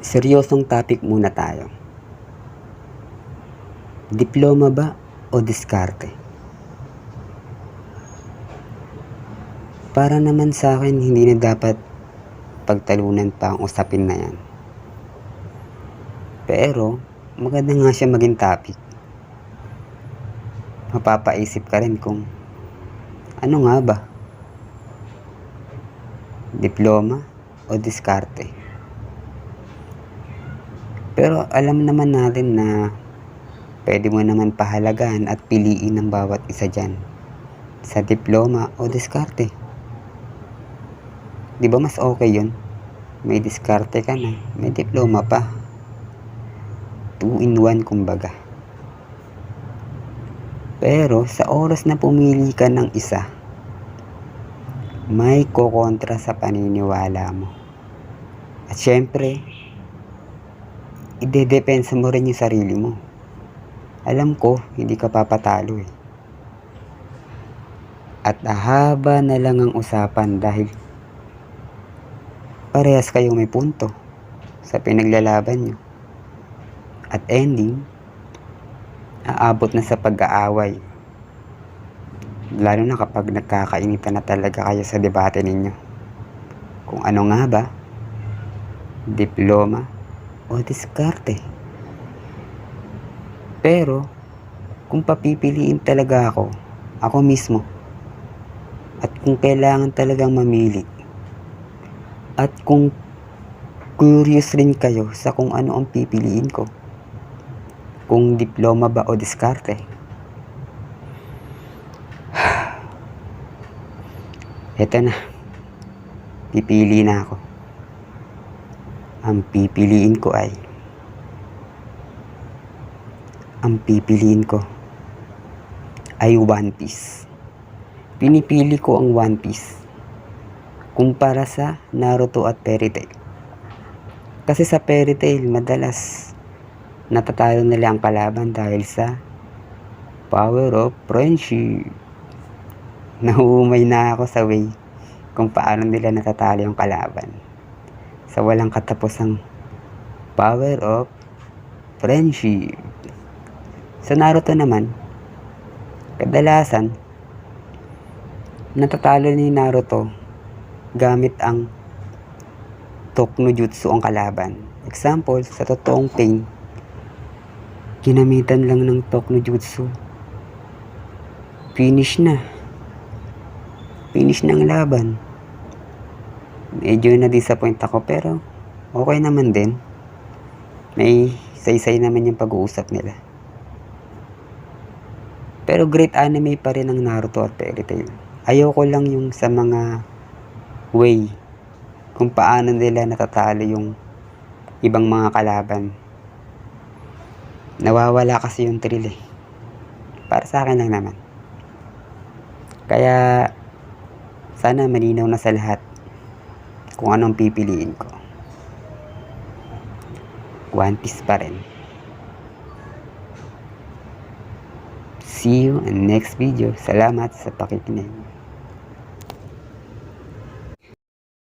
Seryosong topic muna tayo. Diploma ba o diskarte? Para naman sa akin, hindi na dapat pagtalunan pa ang usapin na yan. Pero, maganda nga siya maging topic. Mapapaisip ka rin kung ano nga ba? Diploma o diskarte? Pero alam naman natin na pwede mo naman pahalagaan at piliin ang bawat isa dyan. Sa diploma o diskarte. Di ba mas okay yun? May diskarte ka na, may diploma pa. 2 in 1 kumbaga. Pero sa oras na pumili ka ng isa, may kokontra sa paniniwala mo. At syempre, idedepensa mo rin yung sarili mo. Alam ko, hindi ka papatalo eh. At haba na lang ang usapan dahil parehas kayong may punto sa pinaglalaban nyo. At ending, aabot na sa pag-aaway. Lalo na kapag nagkakainitan na talaga kayo sa debate ninyo. Kung ano nga ba, diploma o diskarte. Pero, kung papipiliin talaga ako mismo, at kung kailangan talagang mamili, at kung curious rin kayo sa kung ano ang pipiliin ko, kung diploma ba o diskarte, eto na, pipili na ako. Ang pipiliin ko ay One Piece. Pinipili ko ang One Piece kumpara sa Naruto at Fairy Tail. Kasi sa Fairy Tail, madalas natatalo nila ang kalaban dahil sa power of friendship. Nahuhumay na ako sa way kung paano nila natatalo yung kalaban. Sa walang katapusang power of friendship. Sa Naruto naman, kadalasan natatalo ni Naruto gamit ang Tokno Jutsu ang kalaban. Example, sa totoong Pain, ginamitan lang ng Tokno Jutsu. Finish na ang laban. Medyo na-disappoint ako pero okay naman din. May saysay naman yung pag-uusap nila. Pero great anime pa rin ang Naruto at Fairy Tail. Ayoko lang yung sa mga way kung paano nila natatalo yung ibang mga kalaban. Nawawala kasi yung thrill eh. Para sa akin lang naman. Kaya sana malinaw na sa lahat kung anong pipiliin ko. One Piece pa rin. See you in next video. Salamat sa pakikinig.